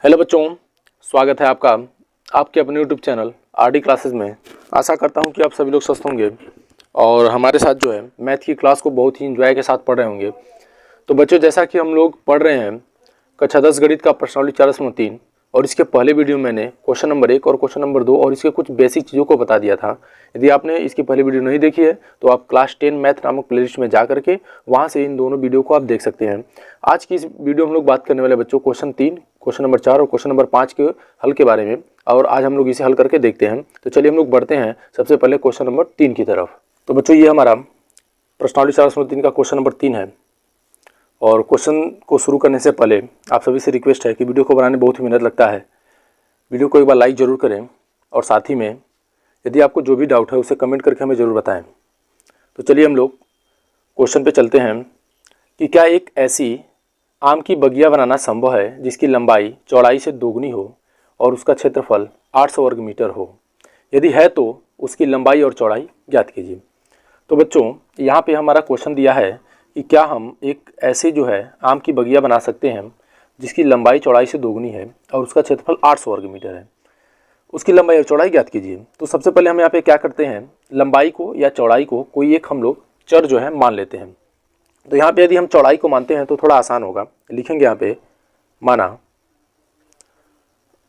Hello बच्चों, स्वागत है आपका आपके अपने यूट्यूब चैनल आरडी क्लासेस में। आशा करता हूं कि आप सभी लोग स्वस्थ होंगे और हमारे साथ जो है मैथ की क्लास को बहुत ही एंजॉय के साथ पढ़ रहे होंगे। तो बच्चों, जैसा कि हम लोग पढ़ रहे हैं कक्षा 10 गणित का प्रश्नावली 4.3 और इसके पहले वीडियो में मैंने क्वेश्चन नंबर 1 और क्वेश्चन नंबर 2 और इसके कुछ बेसिक चीज़ों को बता दिया था। यदि आपने इसकी पहली वीडियो नहीं देखी है तो आप क्लास 10 मैथ नामक प्लेलिस्ट में जा करके वहाँ से इन दोनों वीडियो को आप देख सकते हैं। आज की इस वीडियो में हम लोग बात करने वाले बच्चों क्वेश्चन 3, क्वेश्चन नंबर 4 और क्वेश्चन नंबर 5 के हल के बारे में, और आज हम लोग इसे हल करके देखते हैं। तो चलिए हम लोग बढ़ते हैं सबसे पहले क्वेश्चन नंबर 3 की तरफ। तो बच्चों, ये हमारा प्रश्नावली 4.3 का क्वेश्चन नंबर 3 है। और क्वेश्चन को शुरू करने से पहले आप सभी से रिक्वेस्ट है कि वीडियो को बनाने बहुत ही मेहनत लगता है, वीडियो को एक बार लाइक ज़रूर करें और साथ ही में यदि आपको जो भी डाउट है उसे कमेंट करके हमें ज़रूर बताएं। तो चलिए हम लोग क्वेश्चन पे चलते हैं कि क्या एक ऐसी आम की बगिया बनाना संभव है जिसकी लंबाई चौड़ाई से दोगुनी हो और उसका क्षेत्रफल 800 वर्ग मीटर हो। यदि है तो उसकी लंबाई और चौड़ाई ज्ञात कीजिए। तो बच्चों, यहाँ पे हमारा क्वेश्चन दिया है कि क्या हम एक ऐसे जो है आम की बगिया बना सकते हैं जिसकी लंबाई चौड़ाई से दोगुनी है और उसका क्षेत्रफल 800 वर्ग मीटर है। उसकी लंबाई और चौड़ाई ज्ञात कीजिए। तो सबसे पहले हम यहाँ पे क्या करते हैं, लंबाई को या चौड़ाई को कोई एक हम लोग चर जो है मान लेते हैं। तो यहाँ पे यदि हम चौड़ाई को मानते हैं तो थोड़ा आसान होगा। लिखेंगे यहाँ पे, माना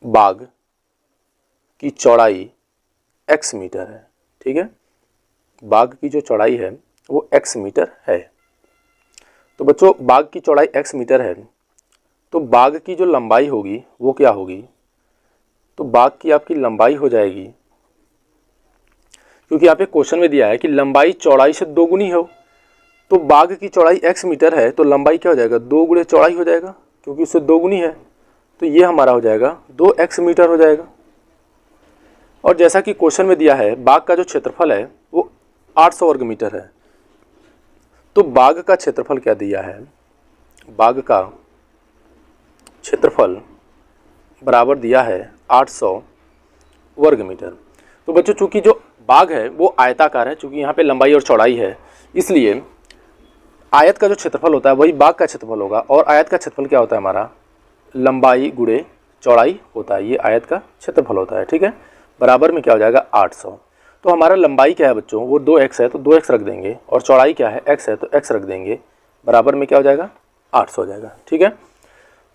बाग की चौड़ाई x मीटर है। ठीक है, बाग की जो चौड़ाई है वो x मीटर है। तो बच्चों, बाग की चौड़ाई x मीटर है तो बाग की जो लंबाई होगी वो क्या होगी, तो बाग की आपकी लंबाई हो जाएगी, क्योंकि यहाँ पे क्वेश्चन में दिया है कि लंबाई चौड़ाई से दोगुनी हो। तो बाग की चौड़ाई x मीटर है तो लंबाई क्या हो जाएगा, 2 गुणे चौड़ाई हो जाएगा, क्योंकि उससे दोगुनी है। तो ये हमारा हो जाएगा 2x मीटर हो जाएगा। और जैसा कि क्वेश्चन में दिया है बाग का जो क्षेत्रफल है वो 800 वर्ग मीटर है। तो बाग का क्षेत्रफल क्या दिया है, बाग का क्षेत्रफल बराबर दिया है 800 वर्ग मीटर। तो बच्चों, चूंकि जो बाग है वो आयताकार है, चूंकि यहाँ पे लंबाई और चौड़ाई है, इसलिए आयत का जो क्षेत्रफल होता है वही बाग का क्षेत्रफल होगा। और आयत का क्षेत्रफल क्या होता है हमारा, लंबाई गुणे चौड़ाई होता है, ये आयत का क्षेत्रफल होता है। ठीक है, बराबर में क्या हो जाएगा 800। तो हमारा लंबाई क्या है बच्चों, वो 2x है तो 2x रख देंगे, और चौड़ाई क्या है x है तो x रख देंगे, बराबर में क्या हो जाएगा 800 हो जाएगा। ठीक है,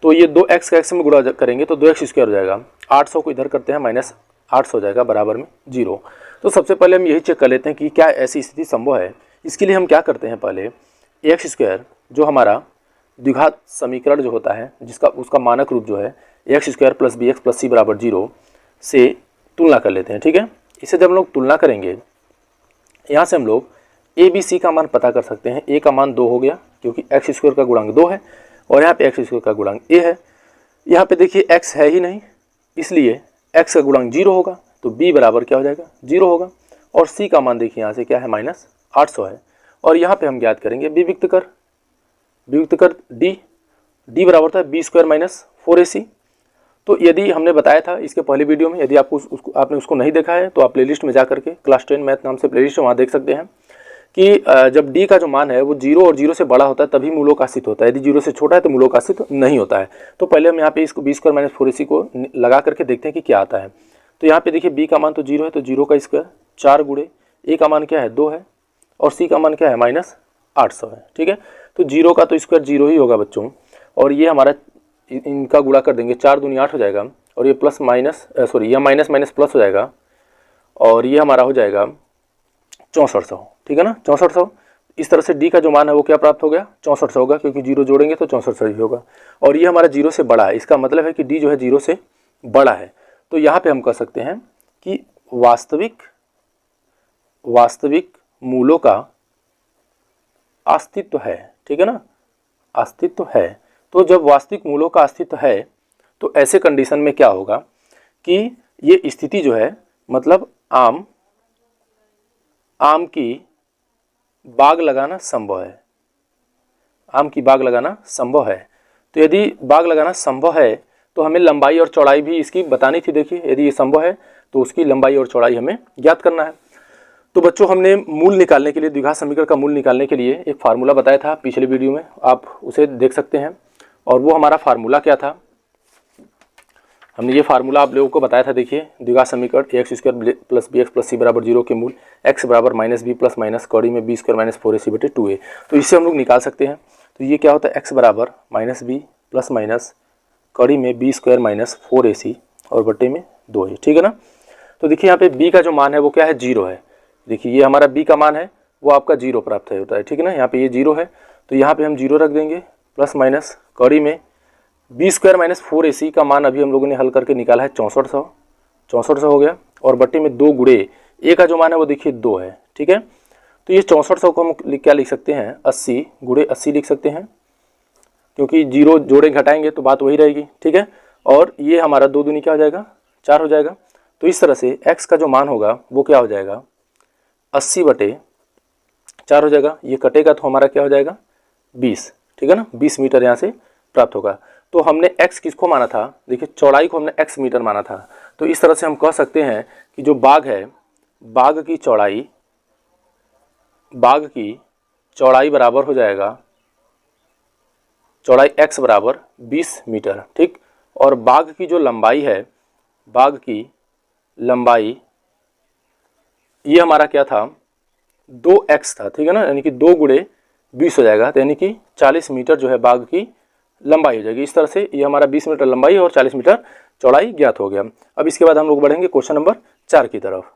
तो ये 2x का x में गुणा करेंगे तो 2x स्क्वायर हो जाएगा। 800 को इधर करते हैं माइनस 800 हो जाएगा, बराबर में 0। तो सबसे पहले हम यही चेक कर लेते हैं कि क्या ऐसी स्थिति संभव है। इसके लिए हम क्या करते हैं, पहले एक्स स्क्वायर जो हमारा द्विघात समीकरण जो होता है जिसका उसका मानक रूप जो है X square plus B X plus C बराबर 0 से तुलना कर लेते हैं। ठीक है, इसे जब हम लोग तुलना करेंगे यहाँ से हम लोग ए बी सी का मान पता कर सकते हैं। ए का मान 2 हो गया क्योंकि एक्स स्क्वायर का गुणांक 2 है और यहाँ पे एक्स स्क्वायर का गुणांक ए है। यहाँ पे देखिए एक्स है ही नहीं, इसलिए एक्स का गुणांक 0 होगा, तो बी बराबर क्या हो जाएगा 0 होगा। और सी का मान देखिए यहाँ से क्या है, माइनस 800 है। और यहाँ पे हम ज्ञात करेंगे बी वियुक्त कर डी बराबर होता है बी स्क्वायर माइनस 4ac। तो यदि हमने बताया था इसके पहले वीडियो में, यदि आपको आपने उसको नहीं देखा है तो आप प्लेलिस्ट में जा करके क्लास 10 मैथ नाम से प्लेलिस्ट है वहाँ देख सकते हैं कि जब डी का जो मान है वो 0 और 0 से बड़ा होता है तभी मूलों का अस्तित्व होता है, यदि 0 से छोटा है तो मूलों का अस्तित्व नहीं होता है। तो पहले हम यहाँ पे इसको बी स्क्वायर माइनस 4ac को लगा करके देखते हैं कि क्या आता है। तो यहाँ पे देखिए बी का मान तो 0 है तो 0 का स्क्वायर 4 गुणे ए का मान क्या है 2 है और सी का मान क्या है माइनस 800 है। ठीक है, तो 0 का तो स्क्वायर 0 ही होगा बच्चों, और ये हमारा इनका गुणा कर देंगे, 4 दूनी 8 हो जाएगा, और ये प्लस माइनस ये माइनस माइनस प्लस हो जाएगा, और ये हमारा हो जाएगा 6400। ठीक है ना, 6400। इस तरह से डी का जो मान है वो क्या प्राप्त हो गया 6400 होगा, क्योंकि 0 जोड़ेंगे तो 6400 ही होगा। और ये हमारा 0 से बड़ा है, इसका मतलब है कि डी जो है 0 से बड़ा है। तो यहाँ पे हम कह सकते हैं कि वास्तविक मूलों का अस्तित्व है। ठीक है ना, अस्तित्व है। तो जब वास्तविक मूलों का अस्तित्व है तो ऐसे कंडीशन में क्या होगा कि ये स्थिति जो है, मतलब आम की बाग लगाना संभव है। आम की बाग लगाना संभव है। तो यदि बाग लगाना संभव है तो हमें लंबाई और चौड़ाई भी इसकी बतानी थी। देखिए, यदि ये संभव है तो उसकी लंबाई और चौड़ाई हमें ज्ञात करना है। तो बच्चों, हमने मूल निकालने के लिए, द्विघात समीकरण का मूल निकालने के लिए एक फार्मूला बताया था पिछले वीडियो में, आप उसे देख सकते हैं। और वो हमारा फार्मूला क्या था, हमने ये फार्मूला आप लोगों को बताया था। देखिए द्विघात समीकरण ax² plus bx plus c बराबर 0 के मूल x बराबर -b प्लस माइनस कौड़ी में b² माइनस 4ac बटे 2a, तो इससे हम लोग निकाल सकते हैं। तो ये क्या होता है, x बराबर -b प्लस माइनस कौड़ी में b² माइनस 4ac और बटे में 2a, ठीक है ना। तो देखिए यहाँ पे b का जो मान है वो क्या है, 0 है। देखिए ये हमारा b का मान है वो आपका 0 प्राप्त होता है, ठीक है ना। यहाँ पे ये 0 है तो यहाँ पे हम 0 रख देंगे प्लस माइनस कौड़ी में b² माइनस 4ac का मान अभी हम लोगों ने हल करके निकाला है 6400 हो गया, और बट्टे में 2 गुणे a का जो मान है वो देखिए 2 है, ठीक है। तो ये 6400 को हम क्या लिख सकते हैं, 80 गुणे 80 लिख सकते हैं, क्योंकि 0 जोड़े घटाएंगे तो बात वही रहेगी, ठीक है। और ये हमारा 2 दूनी क्या हो जाएगा, 4 हो जाएगा। तो इस तरह से x का जो मान होगा वो क्या हो जाएगा, 80 बटे 4 हो जाएगा। ये कटेगा तो हमारा क्या हो जाएगा, 20, ठीक है ना। 20 मीटर यहाँ से प्राप्त होगा। तो हमने x किसको माना था, देखिए चौड़ाई को हमने x मीटर माना था। तो इस तरह से हम कह सकते हैं कि जो बाग है, बाग की चौड़ाई बराबर हो जाएगा, चौड़ाई x बराबर 20 मीटर, ठीक। और बाग की जो लंबाई है, बाग की लंबाई ये हमारा क्या था, 2x था, ठीक है ना, यानी कि 2 गुणे 20 हो जाएगा, तो यानी कि 40 मीटर जो है बाग की लंबाई हो जाएगी। इस तरह से ये हमारा 20 मीटर लंबाई और 40 मीटर चौड़ाई ज्ञात हो गया। अब इसके बाद हम लोग बढ़ेंगे क्वेश्चन नंबर 4 की तरफ।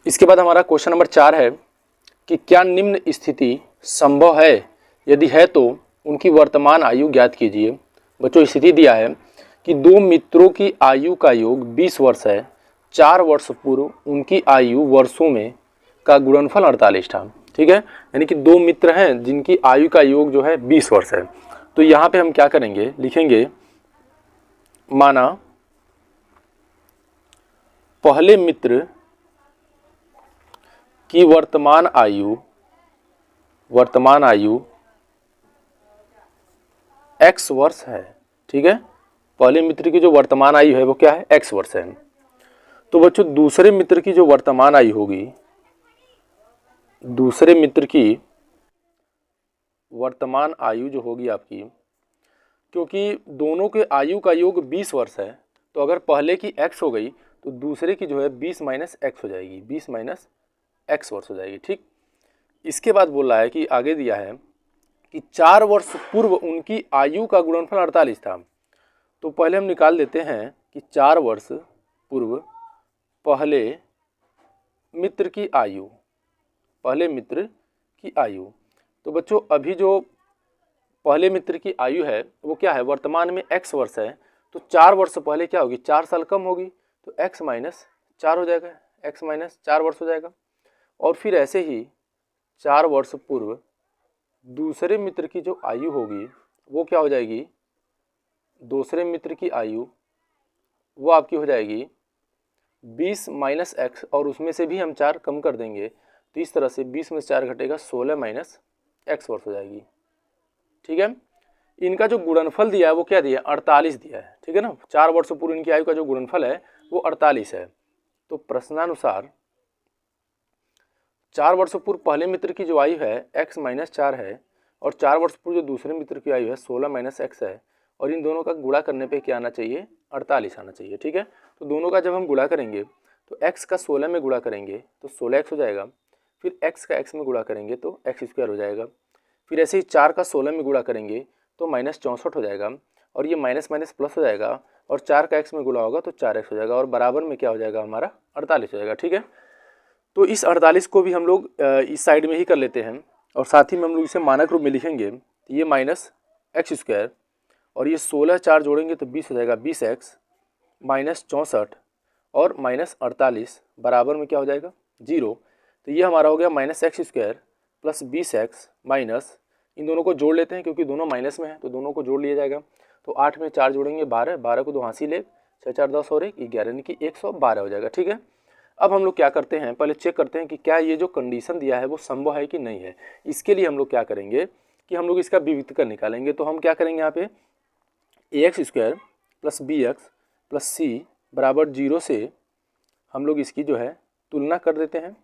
इसके बाद हमारा क्वेश्चन नंबर 4 है कि क्या निम्न स्थिति संभव है, यदि है तो उनकी वर्तमान आयु ज्ञात कीजिए। बच्चों स्थिति दिया है कि 2 मित्रों की आयु का योग 20 वर्ष है, 4 वर्ष पूर्व उनकी आयु वर्षों में का गुणनफल 48 था, ठीक है। यानी कि 2 मित्र हैं जिनकी आयु का योग जो है 20 वर्ष है। तो यहाँ पे हम क्या करेंगे, लिखेंगे माना पहले मित्र की वर्तमान आयु x वर्ष है, ठीक है। पहले मित्र की जो वर्तमान आयु है वो क्या है, x वर्ष है। तो बच्चों दूसरे मित्र की जो वर्तमान आयु होगी, दूसरे मित्र की वर्तमान आयु जो होगी आपकी, क्योंकि दोनों के आयु का योग 20 वर्ष है, तो अगर पहले की x हो गई तो दूसरे की जो है 20 माइनस x हो जाएगी, 20 माइनस x वर्ष हो जाएगी, ठीक। इसके बाद बोल रहा है कि आगे दिया है कि 4 वर्ष पूर्व उनकी आयु का गुणनफल 48 था। तो पहले हम निकाल देते हैं कि 4 वर्ष पूर्व पहले मित्र की आयु, तो बच्चों अभी जो पहले मित्र की आयु है वो क्या है, वर्तमान में x वर्ष है, तो 4 वर्ष पहले क्या होगी, 4 साल कम होगी, तो x माइनस 4 हो जाएगा, x माइनस 4 वर्ष हो जाएगा। और फिर ऐसे ही 4 वर्ष पूर्व दूसरे मित्र की जो आयु होगी वो क्या हो जाएगी, दूसरे मित्र की आयु वो आपकी हो जाएगी 20 माइनस x, और उसमें से भी हम 4 कम कर देंगे, तो इस तरह से 20 में से 4 घटेगा 16 माइनस x वर्ष हो जाएगी, ठीक है। इनका जो गुणनफल दिया है वो क्या दिया है, 48 दिया है, ठीक है ना। 4 वर्ष पूर्व इनकी आयु का जो गुणनफल है वो 48 है। तो प्रश्नानुसार 4 वर्ष पूर्व पहले मित्र की जो आयु है x माइनस 4 है, और 4 वर्ष पूर्व जो दूसरे मित्र की आयु है 16 माइनस x है, और इन दोनों का गुणा करने पे क्या आना चाहिए, 48 आना चाहिए, ठीक है। तो दोनों का जब हम गुणा करेंगे तो x का 16 में गुणा करेंगे तो 16x हो जाएगा, फिर x का x में गुणा करेंगे तो x² हो जाएगा, फिर ऐसे ही 4 का 16 में गुणा करेंगे तो -64 हो जाएगा, और ये माइनस माइनस प्लस हो जाएगा, और 4 का x में गुणा होगा तो 4x हो जाएगा, और बराबर में क्या हो जाएगा हमारा 48 हो जाएगा, ठीक है। तो इस 48 को भी हम लोग इस साइड में ही कर लेते हैं, और साथ ही में हम लोग इसे मानक रूप में लिखेंगे, तो ये माइनस x², और ये 16 4 जोड़ेंगे तो 20 हो जाएगा, 20x माइनस 64 और माइनस 48 बराबर में क्या हो जाएगा 0। तो ये हमारा हो गया -x² प्लस 20x माइनस, इन दोनों को जोड़ लेते हैं क्योंकि दोनों माइनस में है तो दोनों को जोड़ लिया जाएगा। तो 8 में 4 जोड़ेंगे 12, 12 को 2 हांसी ले, 6 4 10 और 1 11, यानी कि 112 हो जाएगा, ठीक है। अब हम लोग क्या करते हैं, पहले चेक करते हैं कि क्या ये जो कंडीशन दिया है वो संभव है कि नहीं है। इसके लिए हम लोग क्या करेंगे कि हम लोग इसका विविधीकरण निकालेंगे। तो हम क्या करेंगे, यहाँ पे ax² plus bx plus c बराबर 0 से हम लोग इसकी जो है तुलना कर देते हैं।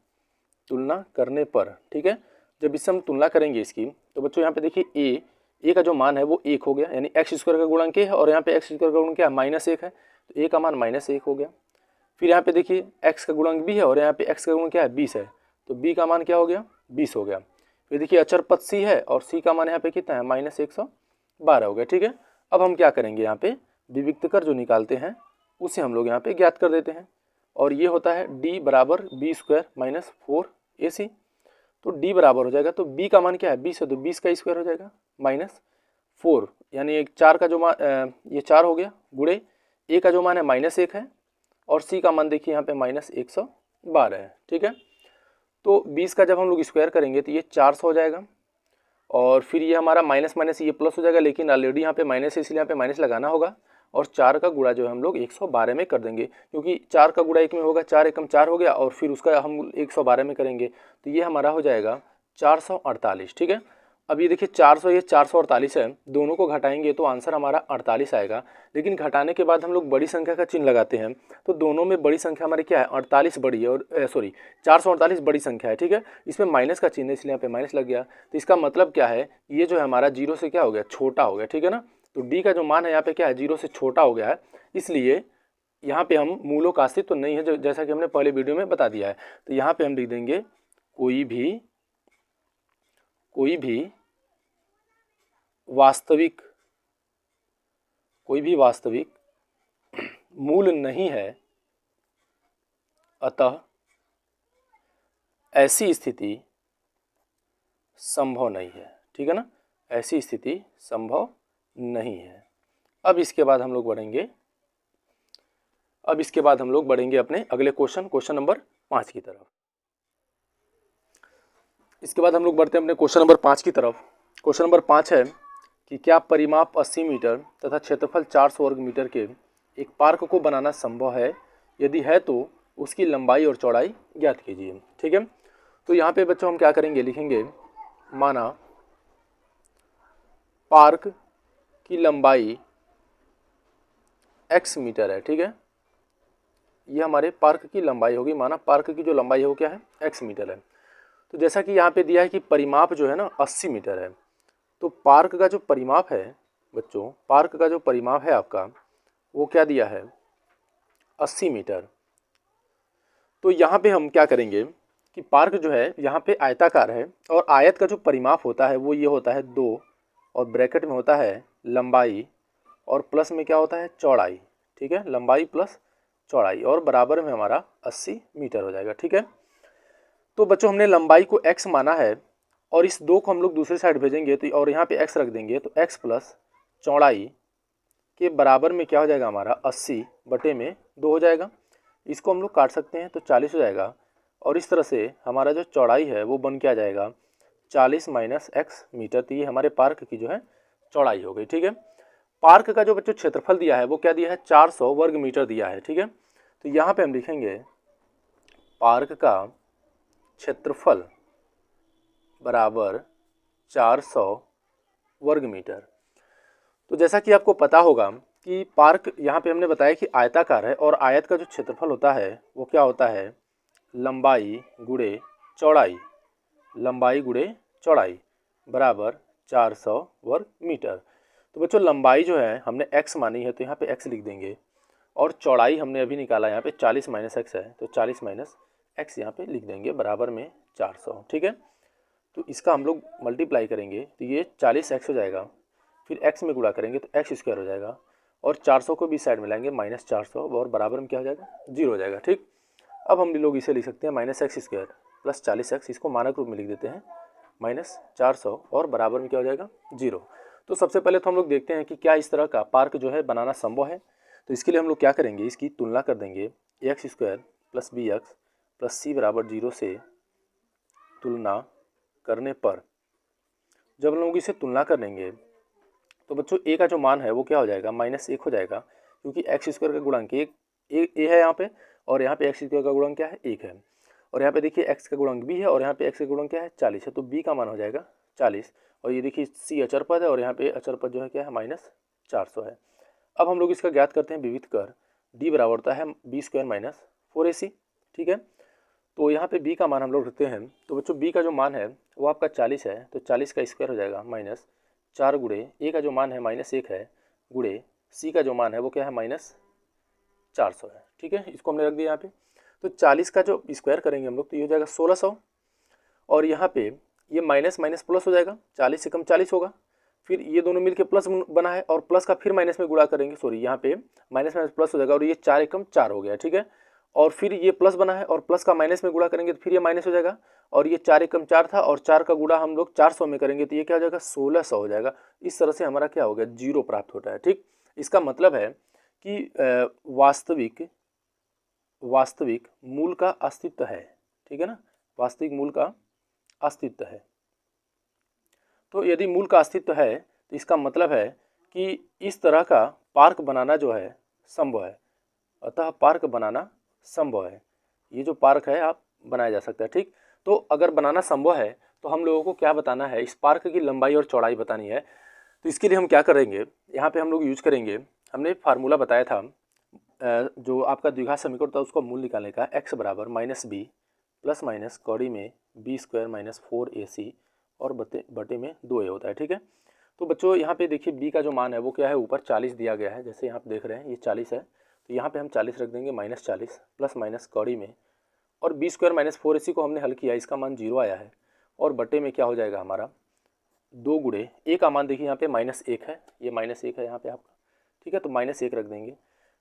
तुलना करने पर, ठीक है, जब इससे हम तुलना करेंगे इसकी, तो बच्चों यहाँ पे देखिए a ए का जो मान है वो 1 हो गया, यानी एक्स स्क्वायर का गुणांक है और यहाँ पे एक्स स्क्वायर का गुणांक क्या है -1 है, तो ए का मान -1 हो गया। फिर यहाँ पे देखिए एक्स का गुणांक भी है और यहाँ पे एक्स का गुणांक क्या है 20 है, तो बी का मान क्या हो गया 20 हो गया। फिर देखिए अचर पद सी है और सी का मान यहाँ पे कितना है -112 हो गया। ठीक है, अब हम क्या करेंगे, यहाँ पे विविक्त कर जो निकालते हैं उसे हम लोग यहाँ पे ज्ञात कर देते हैं और ये होता है d बराबर बी स्क्वायर माइनस 4ac। तो d बराबर हो जाएगा, तो b का मान क्या है 20 है, तो 20 का स्क्वायर हो जाएगा -4, यानी एक 4 का जो मान ये 4 हो गया, गुणे a का जो मान है -1 है और c का मान देखिए यहाँ पे -112 है। ठीक है, तो 20 का जब हम लोग स्क्वायर करेंगे तो ये 400 हो जाएगा और फिर ये हमारा माइनस माइनस ये प्लस हो जाएगा, लेकिन ऑलरेडी यहाँ पे माइनस है इसलिए यहाँ पे माइनस लगाना होगा और 4 का गुणा जो है हम लोग 112 में कर देंगे, क्योंकि 4 का गुणा 1 में होगा, 4 एकम 4 हो गया और फिर उसका हम 112 में करेंगे तो ये हमारा हो जाएगा 448। ठीक है, अब ये देखिए 400 ये 448 है, दोनों को घटाएंगे तो आंसर हमारा 48 आएगा, लेकिन घटाने के बाद हम लोग बड़ी संख्या का चिन्ह लगाते हैं तो दोनों में बड़ी संख्या हमारी क्या है 48 बड़ी है और 448 बड़ी संख्या है। ठीक है, इसमें माइनस का चिन्ह है इसलिए यहाँ पे माइनस लग गया, तो इसका मतलब क्या है ये जो है हमारा 0 से क्या हो गया छोटा हो गया। ठीक है ना, तो डी का जो मान है यहाँ पे क्या है 0 से छोटा हो गया है, इसलिए यहाँ पे हम मूलों का अस्तित्व तो नहीं है, जैसा कि हमने पहले वीडियो में बता दिया है। तो यहाँ पे हम लिख देंगे कोई भी वास्तविक मूल नहीं है, अतः ऐसी स्थिति संभव नहीं है। ठीक है ना, ऐसी स्थिति संभव नहीं है। अब इसके बाद हम लोग बढ़ेंगे अपने अगले क्वेश्चन नंबर 5 की तरफ। इसके बाद हम लोग बढ़ते हैं अपने क्वेश्चन नंबर 5 की तरफ। क्वेश्चन नंबर 5 है कि क्या परिमाप 80 मीटर तथा क्षेत्रफल 400 वर्ग मीटर के एक पार्क को बनाना संभव है, यदि है तो उसकी लंबाई और चौड़ाई ज्ञात कीजिए। ठीक है, तो यहाँ पे बच्चों हम क्या करेंगे, लिखेंगे माना पार्क की लंबाई x मीटर है। ठीक है, ये हमारे पार्क की लंबाई होगी, माना पार्क की जो लंबाई है वो क्या है x मीटर है। तो जैसा कि यहाँ पे दिया है कि परिमाप जो है ना 80 मीटर है, तो पार्क का जो परिमाप है बच्चों, पार्क का जो परिमाप है आपका वो क्या दिया है 80 मीटर। तो यहाँ पे हम क्या करेंगे कि पार्क जो है यहाँ पे आयताकार है और आयत का जो परिमाप होता है वो ये होता है 2 और ब्रैकेट में होता है लंबाई और प्लस में क्या होता है चौड़ाई। ठीक है, लंबाई प्लस चौड़ाई और बराबर में हमारा 80 मीटर हो जाएगा। ठीक है, तो बच्चों हमने लंबाई को x माना है और इस 2 को हम लोग दूसरी साइड भेजेंगे तो और यहाँ पे x रख देंगे, तो x प्लस चौड़ाई के बराबर में क्या हो जाएगा हमारा 80 बटे में 2 हो जाएगा। इसको हम लोग काट सकते हैं तो 40 हो जाएगा और इस तरह से हमारा जो चौड़ाई है वो बन के आ जाएगा 40 माइनस x मीटर। तो ये हमारे पार्क की जो है चौड़ाई हो गई। ठीक है, पार्क का जो बच्चों क्षेत्रफल दिया है वो क्या दिया है 400 वर्ग मीटर दिया है। ठीक है, तो यहाँ पे हम लिखेंगे पार्क का क्षेत्रफल बराबर 400 वर्ग मीटर। तो जैसा कि आपको पता होगा कि पार्क यहाँ पे हमने बताया कि आयताकार है और आयत का जो क्षेत्रफल होता है वो क्या होता है लंबाई गुणे चौड़ाई, लंबाई गुणे चौड़ाई बराबर 400 वर्ग मीटर। तो बच्चों लंबाई जो है हमने x मानी है तो यहाँ पे x लिख देंगे और चौड़ाई हमने अभी निकाला यहाँ पे 40 माइनस x है तो 40 माइनस x यहाँ पे लिख देंगे बराबर में 400। ठीक है, तो इसका हम लोग मल्टीप्लाई करेंगे तो ये 40x हो जाएगा, फिर x में गुणा करेंगे तो x स्क्वायर हो जाएगा और 400 को भी साइड में लाएंगे -400 और बराबर में क्या हो जाएगा 0 हो जाएगा। ठीक, अब हम लोग इसे लिख सकते हैं -x स्क्वायर प्लस 40x, इसको मानक रूप में लिख देते हैं -400 और बराबर में क्या हो जाएगा 0। तो सबसे पहले तो हम लोग देखते हैं कि क्या इस तरह का पार्क जो है बनाना संभव है। तो इसके लिए हम लोग क्या करेंगे, इसकी तुलना कर देंगे x square plus bx plus c बराबर 0 से तुलना करने पर जब हम लोग इसे तुलना करेंगे तो बच्चों a का जो मान है वो क्या हो जाएगा -1 हो जाएगा, क्योंकि x स्क्वायर का गुणांक a है यहाँ पे और यहाँ पे x स्क्वायर का गुणांक क्या है 1 है और यहाँ पे देखिए x का गुणांक b है और यहाँ पे x का गुणांक क्या है 40 है, तो b का मान हो जाएगा 40 और ये देखिए c अचर पद है और यहाँ पे अचर पद जो है क्या है -400 है। अब हम लोग इसका ज्ञात करते हैं विविध कर, d बराबर होता है b स्क्वायर माइनस 4ac। ठीक है, तो यहाँ पे b का मान हम लोग रखते हैं, तो बच्चों b का जो मान है वो आपका 40 है तो 40 का स्क्वायर हो जाएगा 4 गुणे ए का जो मान है -1 है, गुणे सी का जो मान है वो क्या है -400 है। ठीक है, इसको हमने रख दिया यहाँ पे। तो 40 का जो स्क्वायर करेंगे हम लोग तो ये हो जाएगा 1600, और यहाँ पे ये माइनस माइनस प्लस हो जाएगा, 40 से कम 40 होगा, फिर ये दोनों मिलके प्लस बना है और प्लस का फिर माइनस में गुणा करेंगे, सॉरी यहाँ पे माइनस माइनस प्लस हो जाएगा और ये 4 एकम 4 हो गया। ठीक है, और फिर ये प्लस बना है और प्लस का माइनस में गुणा करेंगे तो फिर ये माइनस हो जाएगा, और ये 4 एकम 4 था और 4 का गुणा हम लोग 400 में करेंगे तो ये क्या हो जाएगा 1600 हो जाएगा। इस तरह से हमारा क्या हो गया 0 प्राप्त होता है। ठीक, इसका मतलब है कि वास्तविक मूल का अस्तित्व है। ठीक है ना, वास्तविक मूल का अस्तित्व है। तो यदि मूल का अस्तित्व है तो इसका मतलब है कि इस तरह का पार्क बनाना जो है संभव है, अतः पार्क बनाना संभव है। ये जो पार्क है आप बनाया जा सकता है। ठीक, तो अगर बनाना संभव है तो हम लोगों को क्या बताना है, इस पार्क की लंबाई और चौड़ाई बतानी है। तो इसके लिए हम क्या करेंगे, यहाँ पे हम लोग यूज करेंगे, हमने फार्मूला बताया था जो आपका द्विघात समीकरण था उसको मूल निकालने का, x बराबर -b प्लस माइनस कौड़ी में b² - 4ac और बटे में 2a होता है। ठीक है, तो बच्चों यहाँ पे देखिए b का जो मान है वो क्या है, ऊपर 40 दिया गया है, जैसे यहाँ पे देख रहे हैं ये 40 है, तो यहाँ पे हम 40 रख देंगे -40 प्लस माइनस कौड़ी में, और b² - 4ac को हमने हल किया, इसका मान 0 आया है, और बटे में क्या हो जाएगा हमारा 2 गुणे a का मान देखिए यहाँ पे -1 है, ये -1 है यहाँ पे आपका। ठीक है, तो -1 रख देंगे,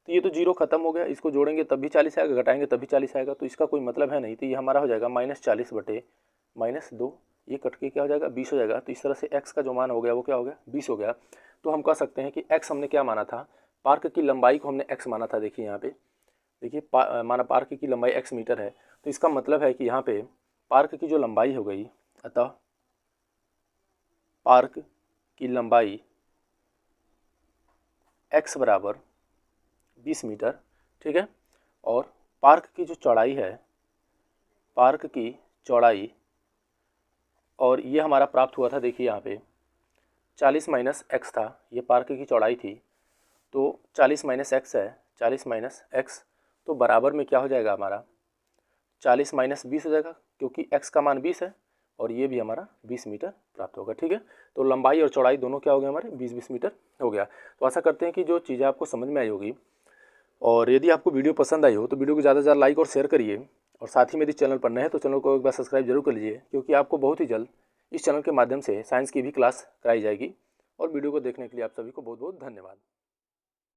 तो ये तो 0 खत्म हो गया, इसको जोड़ेंगे तब भी 40 आएगा, घटाएंगे तब भी 40 आएगा, तो इसका कोई मतलब है नहीं। तो ये हमारा हो जाएगा -40 बटे -2, ये कट के क्या हो जाएगा 20 हो जाएगा। तो इस तरह से x का जो मान हो गया वो क्या हो गया 20 हो गया। तो हम कह सकते हैं कि x हमने क्या माना था, पार्क की लंबाई को हमने x माना था। देखिए यहाँ पे देखिए माना पार्क की लंबाई x मीटर है, तो इसका मतलब है कि यहाँ पे पार्क की जो लंबाई हो गई, अतः पार्क की लंबाई x बराबर 20 मीटर। ठीक है, और पार्क की जो चौड़ाई है, पार्क की चौड़ाई, और ये हमारा प्राप्त हुआ था, देखिए यहाँ पे 40 - x था, ये पार्क की चौड़ाई थी, तो 40 - x है, 40 - x, तो बराबर में क्या हो जाएगा हमारा 40 - 20 हो जाएगा, क्योंकि x का मान 20 है और ये भी हमारा 20 मीटर प्राप्त होगा। ठीक है, तो लंबाई और चौड़ाई दोनों क्या हो गए हमारे 20-20 मीटर हो गया। तो आशा करते हैं कि जो चीज़ें आपको समझ में आई होगी, और यदि आपको वीडियो पसंद आई हो तो वीडियो को ज़्यादा से ज़्यादा लाइक और शेयर करिए, और साथ ही मेरे चैनल पर नए हैं तो चैनल को एक बार सब्सक्राइब जरूर कर लीजिए, क्योंकि आपको बहुत ही जल्द इस चैनल के माध्यम से साइंस की भी क्लास कराई जाएगी। और वीडियो को देखने के लिए आप सभी को बहुत बहुत धन्यवाद।